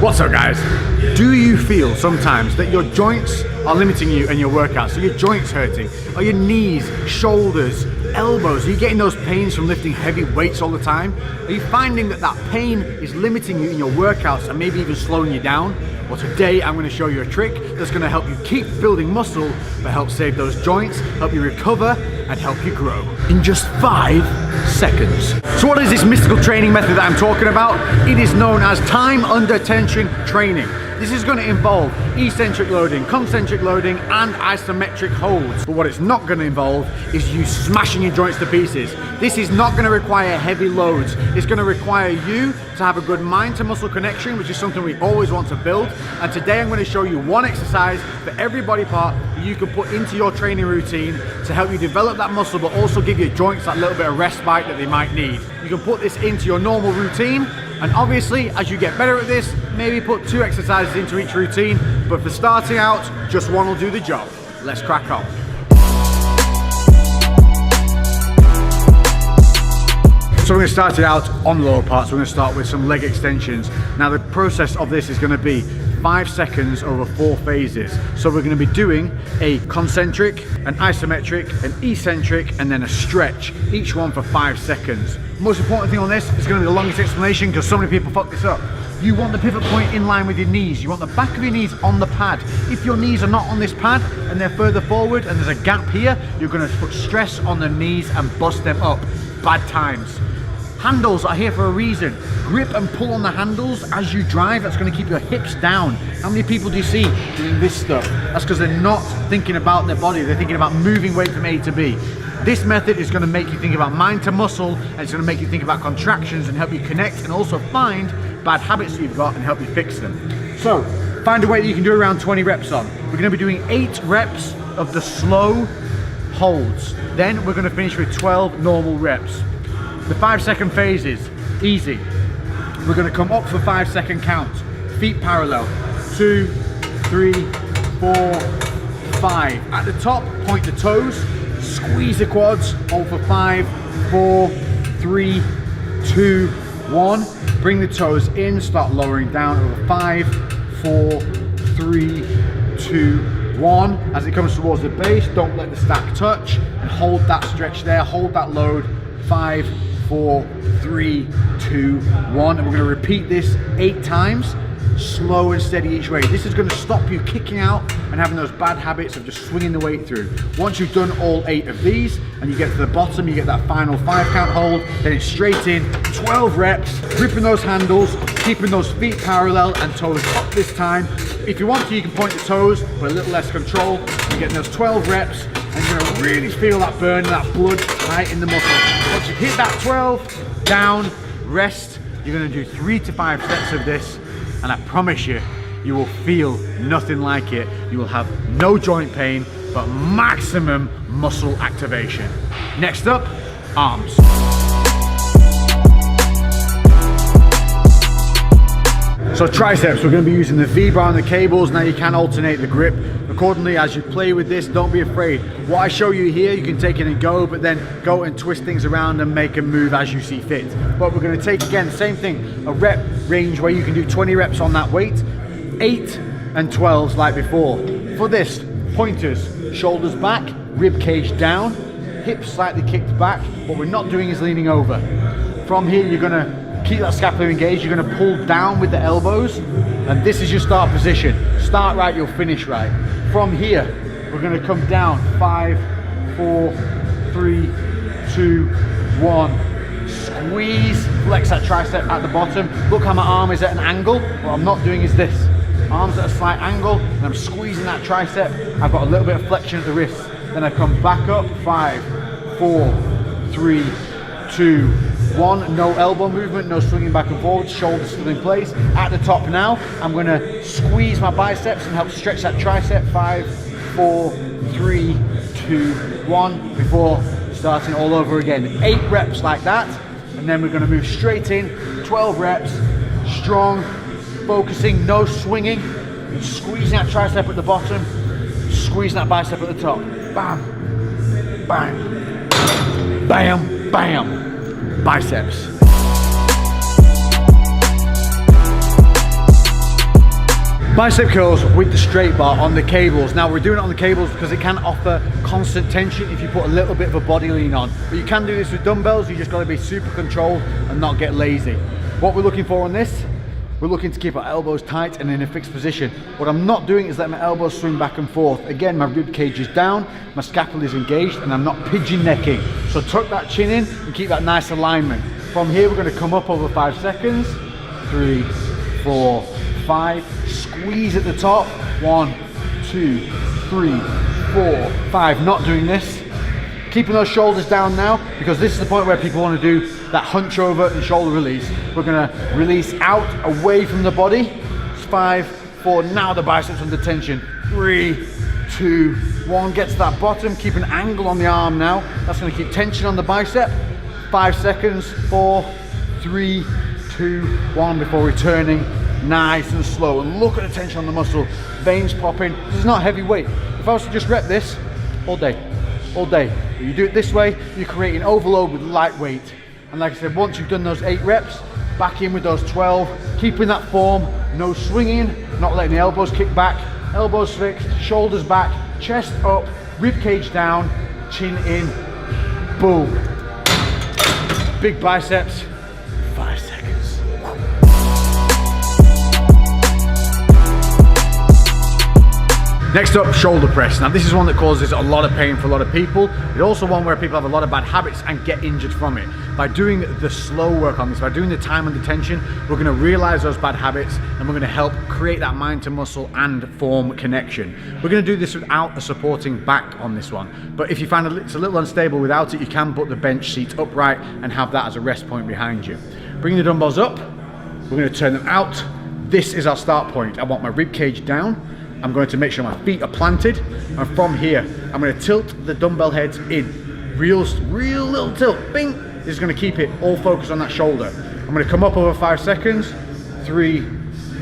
What's up, guys? Do you feel sometimes that your joints are limiting you in your workouts? So your joints hurting? Are your knees, shoulders, elbows? Are you getting those pains from lifting heavy weights all the time? Are you finding that that pain is limiting you in your workouts and maybe even slowing you down? Well, today I'm going to show you a trick that's going to help you keep building muscle, but help save those joints, help you recover, and help you grow in just 5 seconds. So what is this mystical training method that I'm talking about? It is known as time under tension training. This is going to involve eccentric loading, concentric loading, and isometric holds. But what it's not going to involve is you smashing your joints to pieces. This is not going to require heavy loads. It's going to require you to have a good mind to muscle connection, which is something we always want to build. And today I'm going to show you one exercise for every body part that you can put into your training routine to help you develop that muscle, but also give your joints that little bit of respite that they might need. You can put this into your normal routine, and obviously as you get better at this, maybe put 2 exercises into each routine, but for starting out, just one will do the job. Let's crack on. So we're going to start it out on the lower parts. We're going to start with some leg extensions. Now the process of this is going to be 5 seconds over 4 phases. So we're going to be doing a concentric, an isometric, an eccentric, and then a stretch, each one for 5 seconds. Most important thing on this is going to be the longest explanation because so many people fuck this up. You want the pivot point in line with your knees. You want the back of your knees on the pad. If your knees are not on this pad and they're further forward and there's a gap here, you're going to put stress on the knees and bust them up. Bad times. Handles are here for a reason. Grip and pull on the handles as you drive. That's going to keep your hips down. How many people do you see doing this stuff? That's because they're not thinking about their body. They're thinking about moving weight from A to B. This method is going to make you think about mind to muscle, and it's going to make you think about contractions and help you connect and also find bad habits that you've got and help you fix them. So find a weight that you can do around 20 reps on. We're going to be doing 8 reps of the slow holds. Then we're going to finish with 12 normal reps. The 5-second phases, easy. We're going to come up for 5-second count. Feet parallel. 2, 3, 4, 5. At the top, point the toes. Squeeze the quads. Hold for 5, 4, 3, 2, 1. Bring the toes in. Start lowering down over 5, 4, 3, 2, 1. As it comes towards the base, don't let the stack touch. And hold that stretch there. Hold that load. 5, 4, 3, 2, 1. And we're going to repeat this 8 times, slow and steady each way. This is going to stop you kicking out and having those bad habits of just swinging the weight through. Once you've done all 8 of these and you get to the bottom, you get that final 5 count hold, then it's straight in, 12 reps, gripping those handles, keeping those feet parallel and toes up this time. If you want to, you can point the toes, but a little less control. You're getting those 12 reps, and you're going to really feel that burn, that blood right in the muscle. Once you hit that 12, down, rest. You're going to do 3 to 5 sets of this, and I promise you, you will feel nothing like it. You will have no joint pain, but maximum muscle activation. Next up, arms. So triceps, we're going to be using the V-bar and the cables. Now you can alternate the grip accordingly as you play with this. Don't be afraid. What I show you here, you can take it and go, but then go and twist things around and make a move as you see fit. But we're going to take, again, same thing, a rep range where you can do 20 reps on that weight, 8 and 12s like before. For this, pointers, shoulders back, rib cage down, hips slightly kicked back. What we're not doing is leaning over. From here, you're going to keep that scapula engaged. You're going to pull down with the elbows, and this is your start position. Start right, you'll finish right. From here, we're going to come down. 5, 4, 3, 2, 1. Squeeze, flex that tricep at the bottom. Look how my arm is at an angle. What I'm not doing is this. Arms at a slight angle, and I'm squeezing that tricep. I've got a little bit of flexion at the wrist. Then I come back up. 5, 4, 3, 2, 1, no elbow movement, no swinging back and forward, shoulders still in place. At the top now, I'm going to squeeze my biceps and help stretch that tricep. 5, 4, 3, 2, 1, before starting all over again. 8 reps like that, and then we're going to move straight in, 12 reps, strong, focusing, no swinging, squeezing that tricep at the bottom, squeezing that bicep at the top. Bam, bam, bam, bam. Biceps. Bicep curls with the straight bar on the cables. Now we're doing it on the cables because it can offer constant tension if you put a little bit of a body lean on. But you can do this with dumbbells, you just got to be super controlled and not get lazy. What we're looking for on this, we're looking to keep our elbows tight and in a fixed position. What I'm not doing is letting my elbows swing back and forth. Again, my rib cage is down, my scapula is engaged, and I'm not pigeon necking. So tuck that chin in and keep that nice alignment. From here, we're going to come up over 5 seconds. 3, 4, 5. Squeeze at the top. 1, 2, 3, 4, 5. Not doing this. Keeping those shoulders down now, because this is the point where people want to do that hunch over and shoulder release. We're going to release out away from the body. 5, 4. Now the biceps under tension. 3, 2, 1. Get to that bottom. Keep an angle on the arm now. That's going to keep tension on the bicep. 5 seconds. 4, 3, 2, 1 before returning. Nice and slow. And look at the tension on the muscle. Veins popping. This is not heavy weight. If I was to just rep this all day, if you do it this way, you're creating overload with light weight. And like I said, once you've done those 8 reps, back in with those 12, keeping that form, no swinging, not letting the elbows kick back, elbows fixed, shoulders back, chest up, rib cage down, chin in, boom. Big biceps, 5 seconds. Next up, shoulder press. Now this is one that causes a lot of pain for a lot of people. It's also one where people have a lot of bad habits and get injured from it. By doing the slow work on this, by doing the time under tension, we're going to realize those bad habits and we're going to help create that mind to muscle and form connection. We're going to do this without a supporting back on this one. But if you find it's a little unstable without it, you can put the bench seat upright and have that as a rest point behind you. Bring the dumbbells up. We're going to turn them out. This is our start point. I want my rib cage down. I'm going to make sure my feet are planted, and from here I'm going to tilt the dumbbell heads in. Real little tilt, bing. This is going to keep it all focused on that shoulder. I'm going to come up over 5 seconds. 3,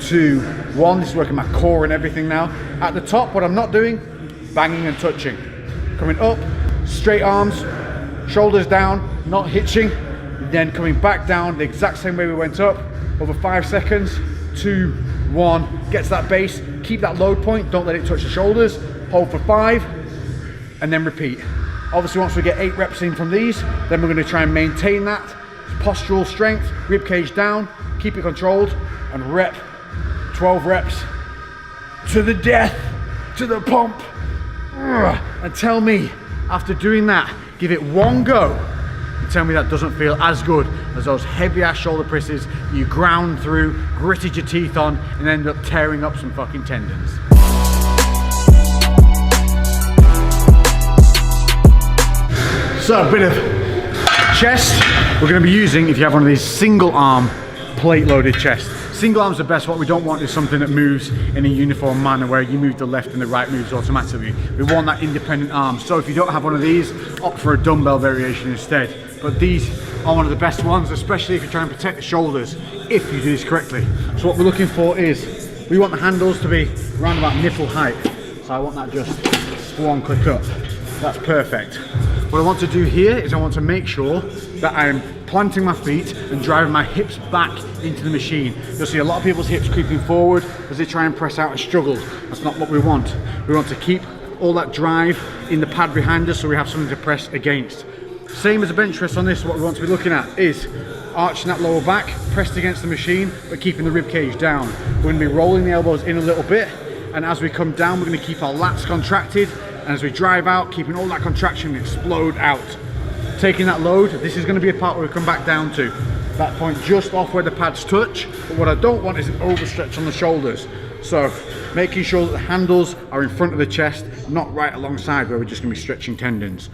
2, 1. This is working my core and everything now. At the top, what I'm not doing, banging and touching. Coming up, straight arms, shoulders down, not hitching. Then coming back down the exact same way we went up, over 5 seconds. 2, 1. Get to that base. Keep that load point, don't let it touch the shoulders. Hold for 5, and then repeat. Obviously, once we get 8 reps in from these, then we're going to try and maintain that postural strength, rib cage down, keep it controlled, and rep 12 reps to the death, to the pump. And tell me, after doing that, give it one go, and tell me that doesn't feel as good as those heavy ass shoulder presses you ground through, gritted your teeth on, and ended up tearing up some fucking tendons. So a bit of chest. We're going to be using, if you have one of these single arm plate loaded chest. Single arms are best. What we don't want is something that moves in a uniform manner where you move the left and the right moves automatically. We want that independent arm. So if you don't have one of these, opt for a dumbbell variation instead. But these are one of the best ones, especially if you're trying to protect the shoulders, if you do this correctly. So what we're looking for is, we want the handles to be around about nipple height. So I want that just one click up. That's perfect. What I want to do here is I want to make sure that I'm planting my feet and driving my hips back into the machine. You'll see a lot of people's hips creeping forward as they try and press out and struggle. That's not what we want. We want to keep all that drive in the pad behind us so we have something to press against. Same as a bench press on this, what we want to be looking at is arching that lower back, pressed against the machine, but keeping the rib cage down. We're going to be rolling the elbows in a little bit, and as we come down, we're going to keep our lats contracted, and as we drive out, keeping all that contraction explode out. Taking that load, this is going to be a part where we come back down to. That point just off where the pads touch, but what I don't want is an overstretch on the shoulders. So making sure that the handles are in front of the chest, not right alongside where we're just going to be stretching tendons.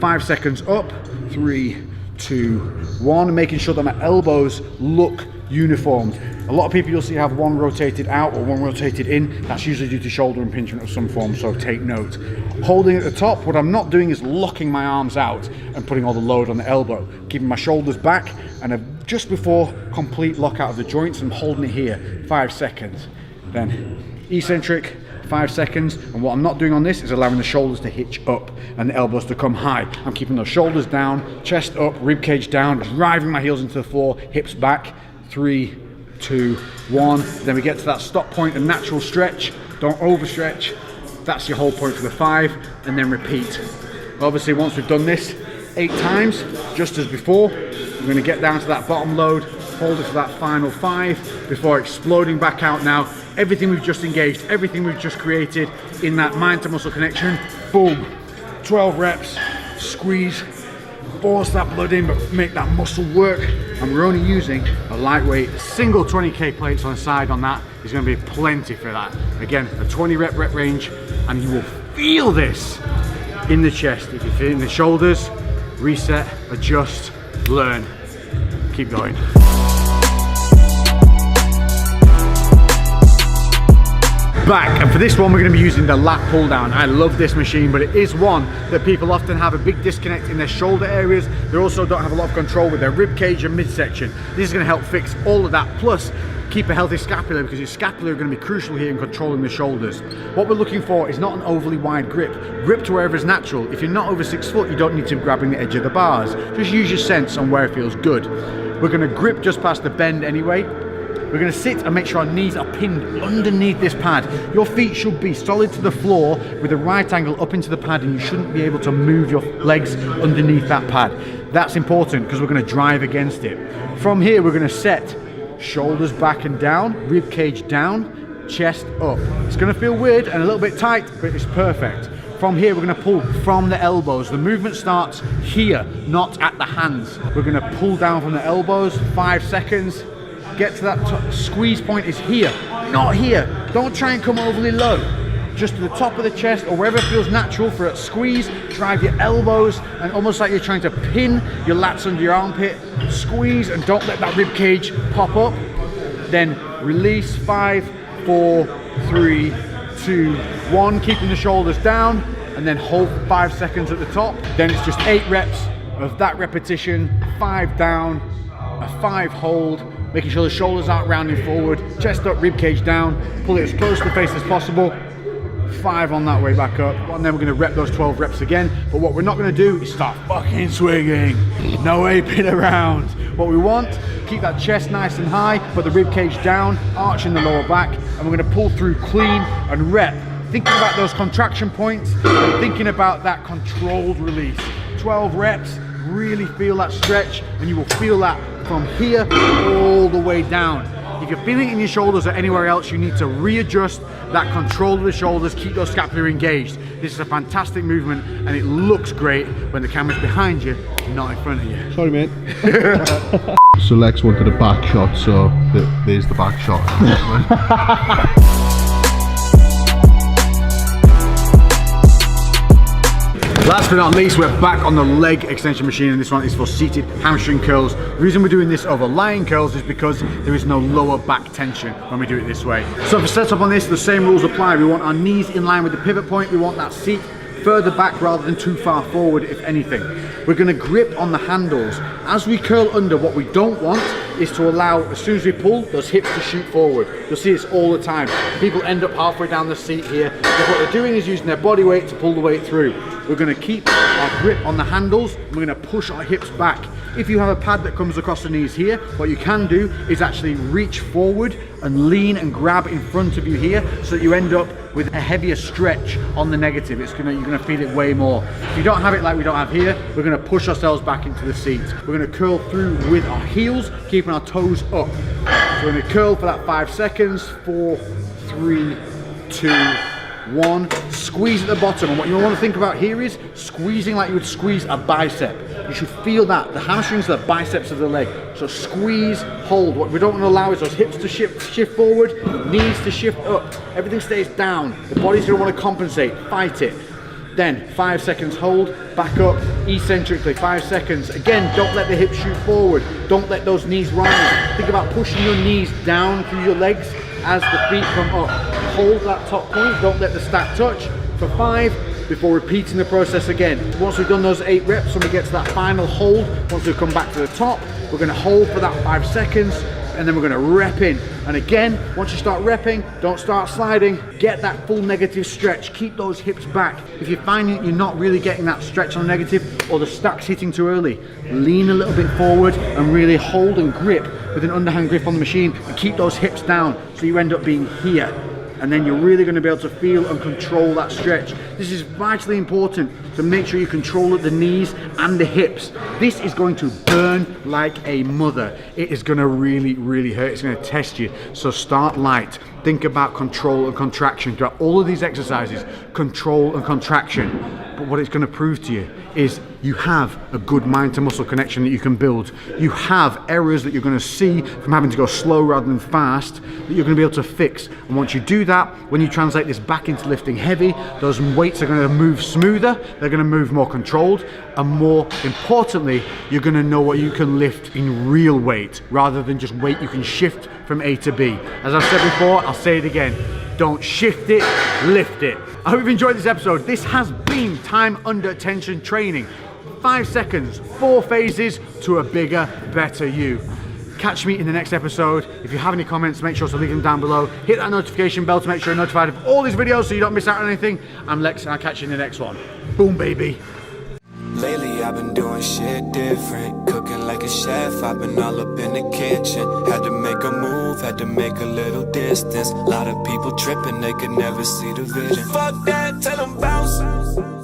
5 seconds up, 3, 2, 1, making sure that my elbows look uniform. A lot of people you'll see have one rotated out or one rotated in. That's usually due to shoulder impingement of some form, so take note. Holding at the top, what I'm not doing is locking my arms out and putting all the load on the elbow. Keeping my shoulders back, and just before complete lockout of the joints, I'm holding it here, 5 seconds. Then eccentric, 5 seconds, and what I'm not doing on this is allowing the shoulders to hitch up and the elbows to come high. I'm keeping those shoulders down, chest up, rib cage down, driving my heels into the floor, hips back. 3, 2, 1. Then we get to that stop point, a natural stretch. Don't overstretch. That's your hold point for the 5, and then repeat. Obviously, once we've done this 8 times, just as before, we're going to get down to that bottom load, hold it for that final 5 before exploding back out now. Everything we've just engaged, everything we've just created in that mind to muscle connection, boom, 12 reps, squeeze, force that blood in, but make that muscle work. And we're only using a lightweight single 20k plates on the side on that. There's going to be plenty for that. Again, a 20 rep range, and you will feel this in the chest. If you feel it in the shoulders, reset, adjust, learn, keep going. Back, and for this one we're going to be using the lat pull down. I love this machine, but it is one that people often have a big disconnect in their shoulder areas. They also don't have a lot of control with their rib cage and midsection. This is going to help fix all of that, plus keep a healthy scapula, because your scapula are going to be crucial here in controlling the shoulders. What we're looking for is not an overly wide grip. Grip to wherever is natural. If you're not over 6 foot, you don't need to be grabbing the edge of the bars. Just use your sense on where it feels good. We're going to grip just past the bend anyway. We're going to sit and make sure our knees are pinned underneath this pad. Your feet should be solid to the floor with a right angle up into the pad, and you shouldn't be able to move your legs underneath that pad. That's important because we're going to drive against it. From here, we're going to set shoulders back and down, rib cage down, chest up. It's going to feel weird and a little bit tight, but it's perfect. From here, we're going to pull from the elbows. The movement starts here, not at the hands. We're going to pull down from the elbows, 5 seconds. Get to that squeeze point is here, not here. Don't try and come overly low. Just to the top of the chest or wherever it feels natural for a squeeze. Drive your elbows and almost like you're trying to pin your lats under your armpit. Squeeze and don't let that rib cage pop up. Then release, 5, 4, 3, 2, 1. Keeping the shoulders down, and then hold 5 seconds at the top. Then it's just 8 reps of that repetition. 5 down, a 5 hold. Making sure the shoulders aren't rounding forward, chest up, rib cage down, pull it as close to the face as possible. 5 on that way back up, and then we're gonna rep those 12 reps again. But what we're not gonna do is start fucking swinging. No aping around. What we want, keep that chest nice and high, put the rib cage down, arching the lower back, and we're gonna pull through clean and rep. Thinking about those contraction points, and thinking about that controlled release. 12 reps, really feel that stretch, and you will feel that from here all the way down. If you're feeling it in your shoulders or anywhere else, you need to readjust that control of the shoulders, keep those scapula engaged. This is a fantastic movement, and it looks great when the camera's behind you, not in front of you. Sorry, mate. So Lex wanted a back shot, so there's the back shot. Last but not least, we're back on the leg extension machine, and this one is for seated hamstring curls. The reason we're doing this over lying curls is because there is no lower back tension when we do it this way. So for setup on this, the same rules apply. We want our knees in line with the pivot point. We want that seat further back rather than too far forward, if anything. We're going to grip on the handles. As we curl under, what we don't want is to allow, as soon as we pull, those hips to shoot forward. You'll see this all the time. People end up halfway down the seat here, because what they're doing is using their body weight to pull the weight through. We're going to keep our grip on the handles, and we're going to push our hips back. If you have a pad that comes across the knees here, what you can do is actually reach forward and lean and grab in front of you here, so that you end up with a heavier stretch on the negative. You're gonna feel it way more. If you don't have it like we don't have here, we're gonna push ourselves back into the seat. We're gonna curl through with our heels, keeping our toes up. So we're gonna curl for that 5 seconds. 4, 3, 2, 1. Squeeze at the bottom, and what you want to think about here is squeezing like you would squeeze a bicep. You should feel that. The hamstrings are the biceps of the leg. So squeeze, hold. What we don't want to allow is those hips to shift forward, knees to shift up. Everything stays down. The body's going to want to compensate, fight it. Then 5 seconds hold, back up, eccentrically, 5 seconds. Again, don't let the hips shoot forward. Don't let those knees rise. Think about pushing your knees down through your legs as the feet come up. Hold that top point, don't let the stack touch for 5 before repeating the process again. Once we've done those 8 reps and we get to that final hold, once we come back to the top, we're going to hold for that 5 seconds, and then we're going to rep in And again, once you start repping, don't start sliding. Get that full negative stretch. Keep those hips back. If you're finding you're not really getting that stretch on negative, or the stack's hitting too early, lean a little bit forward and really hold and grip with an underhand grip on the machine, and keep those hips down so you end up being here. And then you're really going to be able to feel and control that stretch. This is vitally important to make sure you control at the knees and the hips. This is going to burn like a mother. It is going to really, really hurt. It's going to test you. So start light. Think about control and contraction throughout all of these exercises. Control and contraction. But what it's going to prove to you is you have a good mind to muscle connection that you can build. You have errors that you're going to see from having to go slow rather than fast that you're going to be able to fix. And once you do that, when you translate this back into lifting heavy, those weights are going to move smoother, they're going to move more controlled, and more importantly, you're going to know what you can lift in real weight rather than just weight you can shift from A to B. As I've said before, I'll say it again. Don't shift it, lift it. I hope you've enjoyed this episode. This has been time under tension training. 5 seconds, 4 phases to a bigger, better you. Catch me in the next episode. If you have any comments, make sure to leave them down below. Hit that notification bell to make sure you're notified of all these videos so you don't miss out on anything. I'm Lex and I'll catch you in the next one. Boom, baby. Lately I've been doing shit different, cooking like a chef, I've been all up in the kitchen. Had to make a move, had to make a little distance. A lot of people tripping, they could never see the vision. Fuck that, tell them bounce.